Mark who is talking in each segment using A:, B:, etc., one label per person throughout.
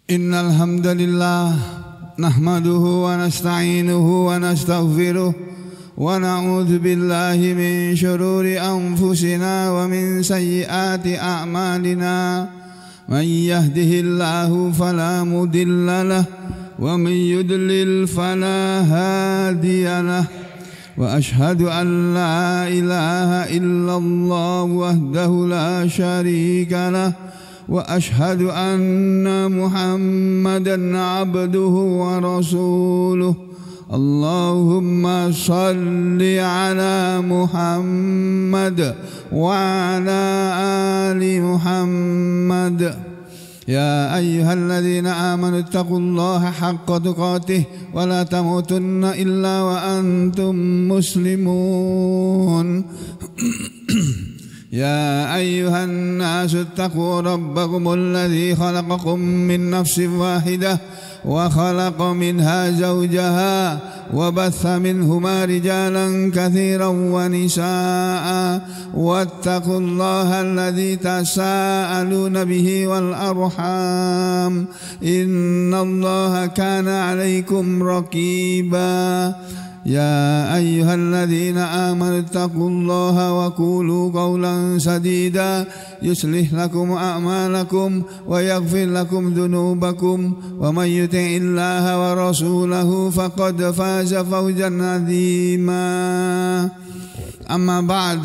A: Innal hamdalillah nahmaduhu wa nasta'inuhu wa nastaghfiruh wa na'udzu billahi min shururi anfusina wa min sayyiati a'malina. Man yahdihillahu fala mudilla lahu wa man yudlil fala hadiya lahu. Wa ashhadu an la ilaha illallah wahdahu la syarika lahu wa ashhadu anna Muhammadan abduhu wa rasuluh. Allahumma salli ala Muhammad wa ala ali Muhammad. Ya ayyuhalladzina amanu taqullaha haqqa tuqatih wa la tamutunna illa wa antum muslimun. يا أيها الناس اتقوا ربكم الذي خلقكم من نفس واحدة وخلق منها زوجها وبث منهما رجالا كثيرا ونساء واتقوا الله الذي تساءلون به والأرحام إن الله كان عليكم رقيبا. يا أيها الذين آمنوا اتقوا الله وقولوا قولا سديدا يصلح لكم أعمالكم ويغفر لكم ذنوبكم ومن يطع الله ورسوله فقد فاز فوزا عظيما. أما بعد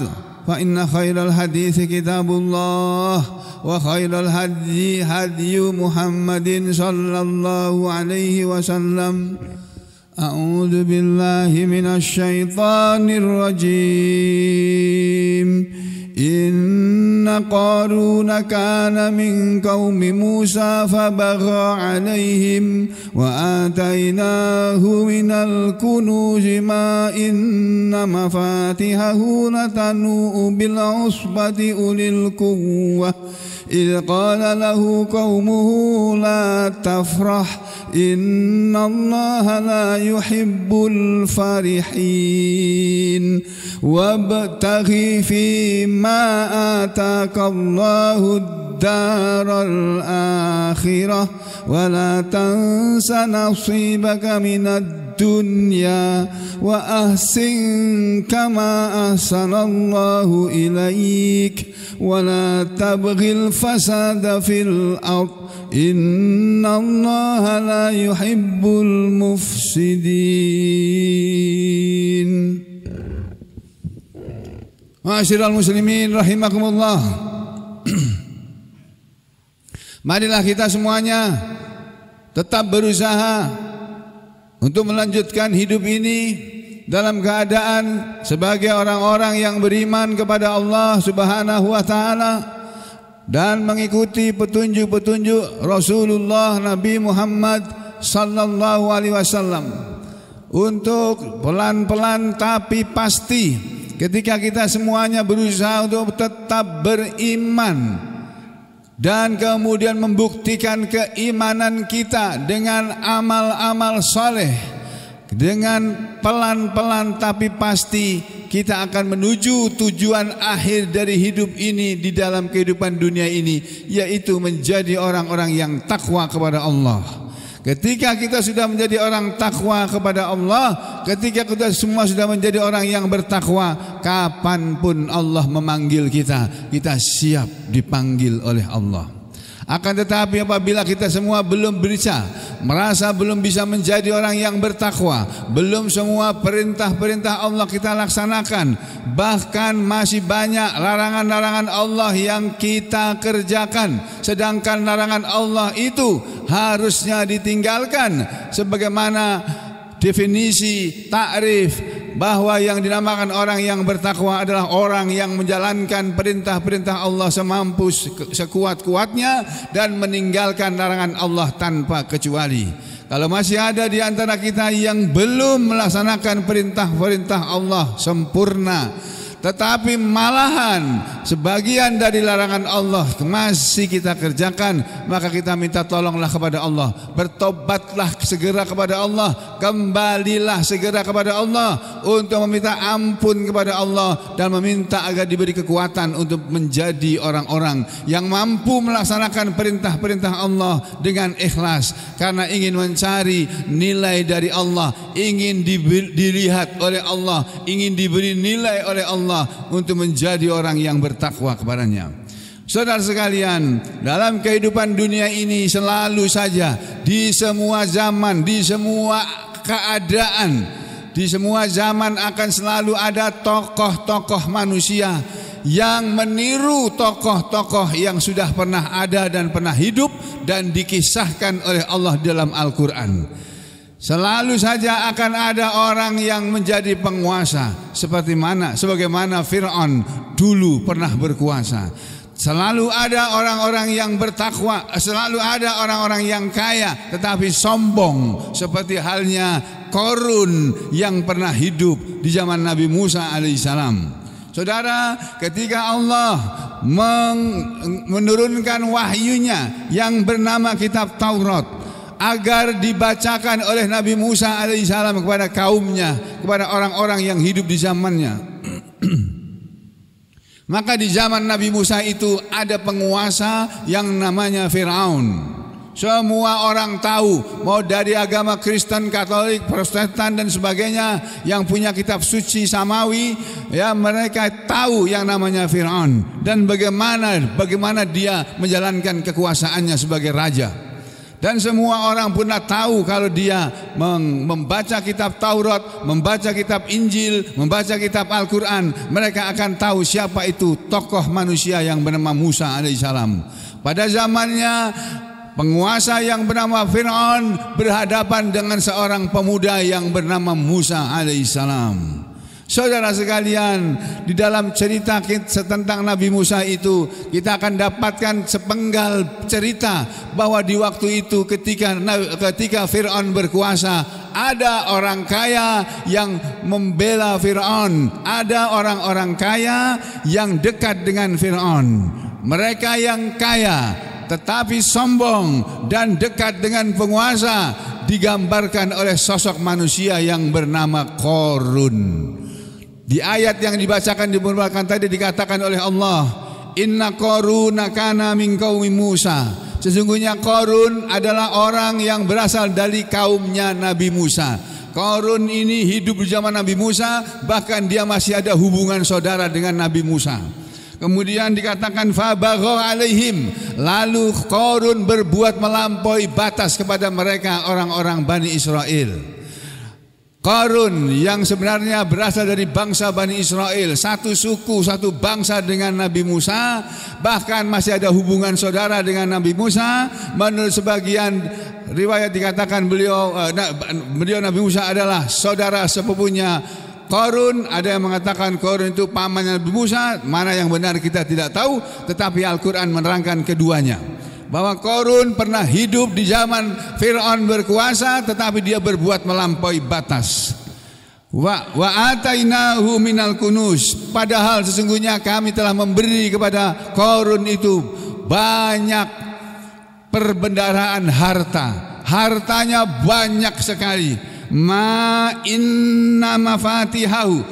A: فإن خير الحديث كتاب الله وخير الهدي هدي محمد صلى الله عليه وسلم. أعوذ بالله من الشيطان الرجيم. إن قارون كان من قوم موسى فبغى عليهم وآتيناه من الكنوز ما إن مفاتحه لتنوء بالعصبة أولي القوة إذ قال له قومه لا تفرح إن الله لا يحب الفرحين وابتغ فيما آتاك الله الدار الآخرة ولا تنس نصيبك من الدنيا وأحسن كما أحسن الله إليك ولا تبغ الفساد في الأرض إن الله لا يحب المفسدين. Ma'asyiral muslimin rahimakumullah. Marilah kita semuanya tetap berusaha untuk melanjutkan hidup ini dalam keadaan sebagai orang-orang yang beriman kepada Allah Subhanahu wa taala dan mengikuti petunjuk-petunjuk Rasulullah Nabi Muhammad sallallahu alaihi wasallam. Untuk pelan-pelan tapi pasti ketika kita semuanya berusaha untuk tetap beriman dan kemudian membuktikan keimanan kita dengan amal-amal saleh, dengan pelan-pelan tapi pasti kita akan menuju tujuan akhir dari hidup ini di dalam kehidupan dunia ini, yaitu menjadi orang-orang yang takwa kepada Allah. Ketika kita sudah menjadi orang takwa kepada Allah, ketika kita semua sudah menjadi orang yang bertakwa, kapanpun Allah memanggil kita, kita siap dipanggil oleh Allah. Akan tetapi apabila kita semua belum merasa belum bisa menjadi orang yang bertakwa, belum semua perintah-perintah Allah kita laksanakan, bahkan masih banyak larangan-larangan Allah yang kita kerjakan, sedangkan larangan Allah itu harusnya ditinggalkan, sebagaimana definisi takrif bahwa yang dinamakan orang yang bertakwa adalah orang yang menjalankan perintah-perintah Allah semampu sekuat-kuatnya dan meninggalkan larangan Allah tanpa kecuali. Kalau masih ada di antara kita yang belum melaksanakan perintah-perintah Allah sempurna, tetapi malahan sebagian dari larangan Allah masih kita kerjakan, maka kita minta tolonglah kepada Allah. Bertobatlah segera kepada Allah, kembalilah segera kepada Allah untuk meminta ampun kepada Allah dan meminta agar diberi kekuatan untuk menjadi orang-orang yang mampu melaksanakan perintah-perintah Allah dengan ikhlas, karena ingin mencari nilai dari Allah, ingin dilihat oleh Allah, ingin diberi nilai oleh Allah untuk menjadi orang yang bertakwa kepadanya. Saudara sekalian, dalam kehidupan dunia ini selalu saja, di semua zaman, di semua keadaan, di semua zaman akan selalu ada tokoh-tokoh manusia yang meniru tokoh-tokoh yang sudah pernah ada dan pernah hidup dan dikisahkan oleh Allah dalam Al-Quran. Selalu saja akan ada orang yang menjadi penguasa sebagaimana Fir'aun dulu pernah berkuasa. Selalu ada orang-orang yang bertakwa, selalu ada orang-orang yang kaya tetapi sombong, seperti halnya Qarun yang pernah hidup di zaman Nabi Musa alaihissalam. Saudara, ketika Allah menurunkan wahyunya yang bernama kitab Taurat agar dibacakan oleh Nabi Musa alaihissalam kepada kaumnya, kepada orang-orang yang hidup di zamannya, maka di zaman Nabi Musa itu ada penguasa yang namanya Fir'aun. Semua orang tahu, mau dari agama Kristen, Katolik, Protestan dan sebagainya yang punya kitab suci samawi, ya, mereka tahu yang namanya Fir'aun dan bagaimana dia menjalankan kekuasaannya sebagai raja. Dan semua orang pun tahu kalau dia membaca kitab Taurat, membaca kitab Injil, membaca kitab Al-Quran, mereka akan tahu siapa itu tokoh manusia yang bernama Musa alaihissalam. Pada zamannya, penguasa yang bernama Fir'aun berhadapan dengan seorang pemuda yang bernama Musa alaihissalam. Saudara sekalian, di dalam cerita tentang Nabi Musa itu kita akan dapatkan sepenggal cerita bahwa di waktu itu ketika Fir'aun berkuasa, ada orang kaya yang membela Fir'aun, ada orang-orang kaya yang dekat dengan Fir'aun. Mereka yang kaya tetapi sombong dan dekat dengan penguasa digambarkan oleh sosok manusia yang bernama Qarun. Di ayat yang dibacakan di belakang tadi dikatakan oleh Allah, Inna Qaruna kana min qaumi Musa. Sesungguhnya Qarun adalah orang yang berasal dari kaumnya Nabi Musa. Qarun ini hidup di zaman Nabi Musa, bahkan dia masih ada hubungan saudara dengan Nabi Musa. Kemudian dikatakan fabagha alaihim, lalu Qarun berbuat melampaui batas kepada mereka orang-orang Bani Israel. Qarun yang sebenarnya berasal dari bangsa Bani Israel, satu suku, satu bangsa dengan Nabi Musa, bahkan masih ada hubungan saudara dengan Nabi Musa. Menurut sebagian riwayat dikatakan beliau Nabi Musa adalah saudara sepupunya Qarun. Ada yang mengatakan Qarun itu pamannya Nabi Musa. Mana yang benar kita tidak tahu, tetapi Al-Quran menerangkan keduanya, bahwa Qarun pernah hidup di zaman Fir'aun berkuasa, tetapi dia berbuat melampaui batas. Wa atainahu minal kunuz, padahal sesungguhnya kami telah memberi kepada Qarun itu banyak perbendaharaan harta. Hartanya banyak sekali. Ma inna mafatihahu,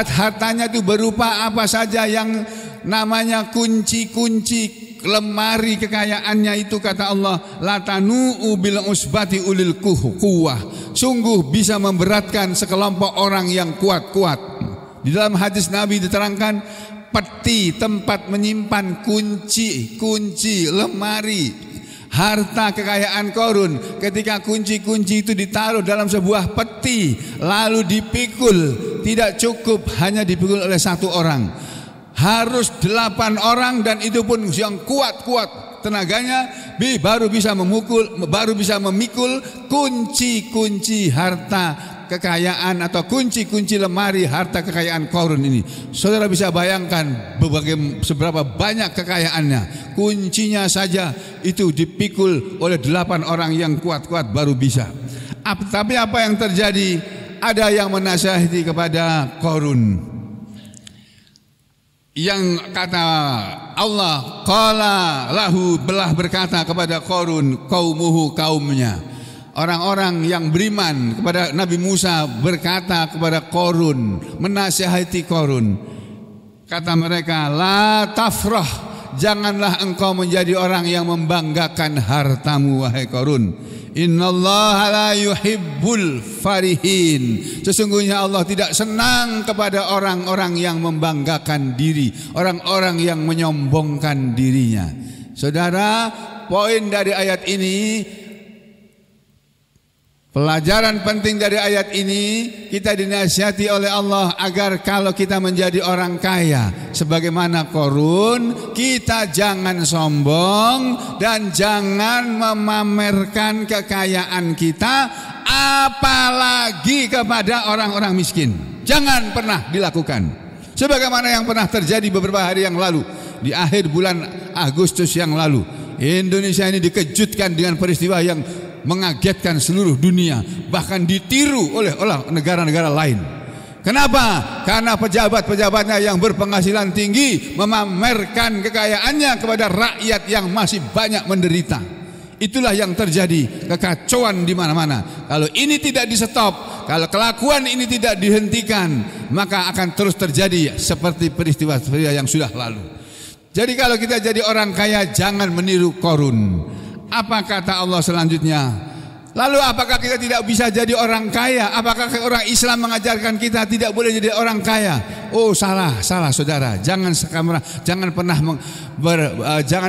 A: hartanya itu berupa apa saja yang namanya kunci-kunci lemari kekayaannya itu, kata Allah, latanu bil usbati ulil quwwah, sungguh bisa memberatkan sekelompok orang yang kuat-kuat. Di dalam hadis Nabi diterangkan peti tempat menyimpan kunci lemari harta kekayaan Qarun. Ketika kunci-kunci itu ditaruh dalam sebuah peti lalu dipikul, tidak cukup hanya dipikul oleh satu orang, harus 8 orang, dan itu pun yang kuat-kuat tenaganya baru bisa memikul kunci-kunci harta kekayaan atau kunci-kunci lemari harta kekayaan Qarun ini. Saudara bisa bayangkan seberapa banyak kekayaannya. Kuncinya saja itu dipikul oleh 8 orang yang kuat-kuat baru bisa. Tapi apa yang terjadi? Ada yang menasihati kepada Qarun, yang kata Allah, qala lahu, belah berkata kepada Qarun, qaumuhu, kaumnya. Orang-orang yang beriman kepada Nabi Musa berkata kepada Qarun, menasihati Qarun. Kata mereka, la tafrah, janganlah engkau menjadi orang yang membanggakan hartamu wahai Qarun. Innallaha la yuhibbul farihin. Sesungguhnya Allah tidak senang kepada orang-orang yang membanggakan diri, orang-orang yang menyombongkan dirinya. Saudara, poin dari ayat ini, pelajaran penting dari ayat ini, kita dinasihati oleh Allah agar kalau kita menjadi orang kaya sebagaimana Qarun, kita jangan sombong dan jangan memamerkan kekayaan kita, apalagi kepada orang-orang miskin. Jangan pernah dilakukan. Sebagaimana yang pernah terjadi beberapa hari yang lalu, di akhir bulan Agustus yang lalu, Indonesia ini dikejutkan dengan peristiwa yang mengagetkan seluruh dunia, bahkan ditiru oleh negara-negara lain. Kenapa? Karena pejabat-pejabatnya yang berpenghasilan tinggi memamerkan kekayaannya kepada rakyat yang masih banyak menderita. Itulah yang terjadi, kekacauan di mana-mana. Kalau ini tidak di-stop, kalau kelakuan ini tidak dihentikan, maka akan terus terjadi seperti peristiwa-peristiwa yang sudah lalu. Jadi kalau kita jadi orang kaya, jangan meniru Qarun. Apa kata Allah selanjutnya? Lalu apakah kita tidak bisa jadi orang kaya? Apakah orang Islam mengajarkan kita tidak boleh jadi orang kaya? Oh, salah saudara. Jangan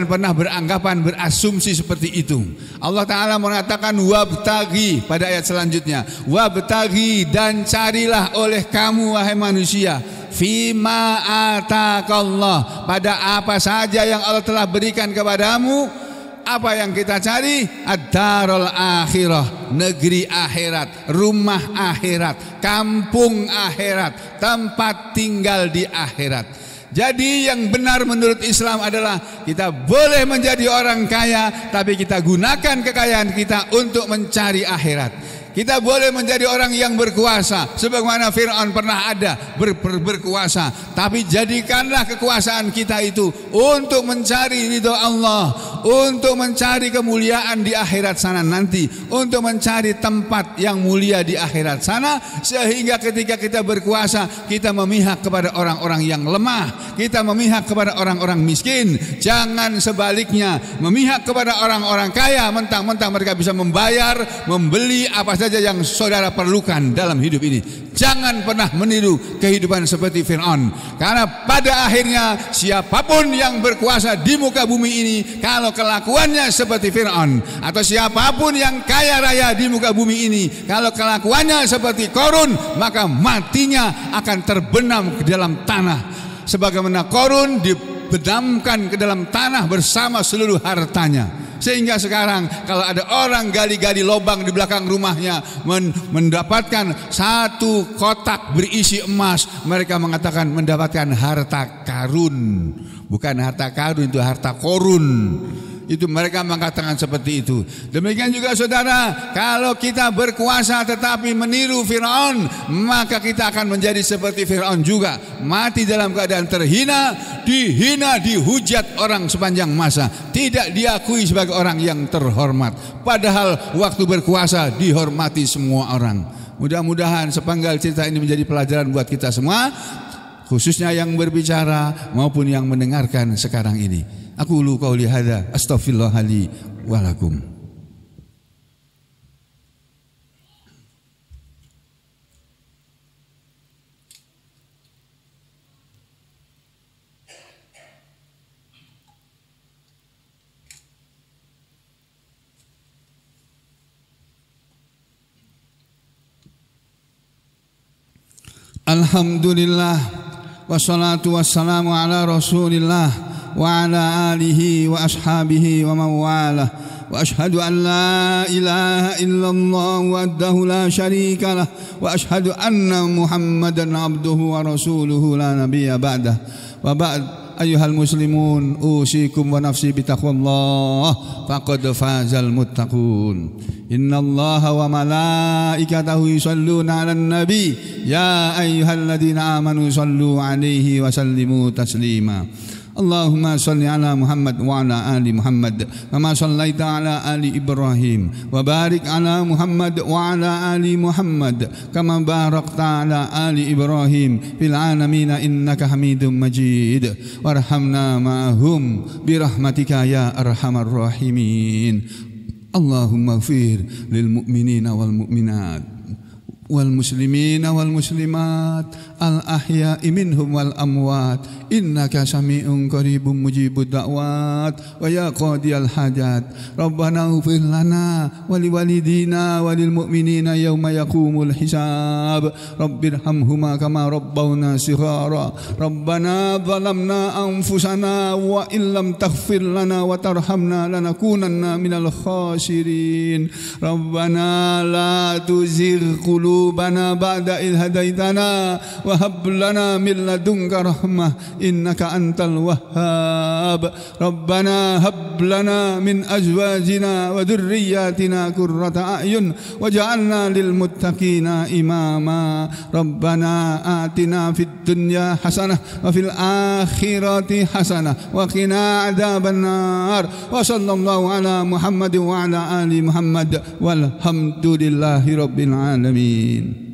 A: pernah beranggapan, berasumsi seperti itu. Allah Ta'ala mengatakan wabtaghi pada ayat selanjutnya. Wabtaghi, dan carilah oleh kamu wahai manusia, fima atakallah, pada apa saja yang Allah telah berikan kepadamu. Apa yang kita cari? Ad-darul akhirah, negeri akhirat, rumah akhirat, kampung akhirat, tempat tinggal di akhirat. Jadi yang benar menurut Islam adalah kita boleh menjadi orang kaya, tapi kita gunakan kekayaan kita untuk mencari akhirat. Kita boleh menjadi orang yang berkuasa, sebagaimana Fir'aun pernah ada berkuasa. Tapi jadikanlah kekuasaan kita itu untuk mencari ridho Allah, untuk mencari kemuliaan di akhirat sana nanti, untuk mencari tempat yang mulia di akhirat sana. Sehingga ketika kita berkuasa, kita memihak kepada orang-orang yang lemah, kita memihak kepada orang-orang miskin. Jangan sebaliknya, memihak kepada orang-orang kaya, mentang-mentang mereka bisa membayar, membeli apa saja yang saudara perlukan dalam hidup ini. Jangan pernah meniru kehidupan seperti Fir'aun, karena pada akhirnya siapapun yang berkuasa di muka bumi ini, kalau kelakuannya seperti Fir'aun, atau siapapun yang kaya raya di muka bumi ini, kalau kelakuannya seperti Qarun, maka matinya akan terbenam ke dalam tanah, sebagaimana Qarun dibenamkan ke dalam tanah bersama seluruh hartanya. Sehingga sekarang kalau ada orang gali-gali lubang di belakang rumahnya mendapatkan satu kotak berisi emas, mereka mengatakan mendapatkan harta karun. Bukan harta karun, itu harta Qarun. Itu mereka mengatakan seperti itu. Demikian juga saudara, kalau kita berkuasa tetapi meniru Fir'aun, maka kita akan menjadi seperti Fir'aun juga. Mati dalam keadaan terhina, dihina, dihujat orang sepanjang masa, tidak diakui sebagai orang yang terhormat. Padahal waktu berkuasa dihormati semua orang. Mudah-mudahan sepenggal cerita ini menjadi pelajaran buat kita semua, khususnya yang berbicara maupun yang mendengarkan sekarang ini. Aku lu qauli hadza astaghfirullah li wa lakum. Alhamdulillah wassalatu wassalamu ala Rasulillah wa ala alihi wa ashabihi wa mawalah, wa ashhadu an la ilaha illallah wahdahu la syarika lah, wa ashhadu anna Muhammadan abduhu wa rasuluhu la nabiyya ba'dah. Wa ba'd, أيها المسلمون أوصيكم ونفسي بتقوى الله فقد فاز المتقون. إن الله وملائكته يصلون على النبي يا أيها الذين آمنوا صلوا عليه وسلموا تسليما. اللهم صل على محمد وعلى آل محمد كما صليت على آل إبراهيم وبارك على محمد وعلى آل محمد كما باركت على آل إبراهيم في العالمين إنك حميد مجيد. وارحمنا معهم برحمتك يا أرحم الراحمين. اللهم اغفر للمؤمنين والمؤمنات والمسلمين والمسلمات الأحياء منهم والأموات إنك سميع قريب مجيب الدعوات ويا قاضي الحاجات. ربنا اغفر لنا ولوالدينا وللمؤمنين يوم يقوم الحساب. رب ارحمهما كما ربونا صغارا. ربنا ظلمنا أنفسنا وإن لم تغفر لنا وترحمنا لنكونن من الخاسرين. ربنا لا تزغ قلوبنا بعد إذ هديتنا وهب لنا من لدنك رحمة إنك أنت الوهاب. ربنا هب لنا من أزواجنا وذرياتنا قرة أعين واجعلنا للمتقين إماما. ربنا آتنا في الدنيا حسنة وفي الآخرة حسنة وقنا عذاب النار. وصلى الله على محمد وعلى آل محمد والحمد لله رب العالمين.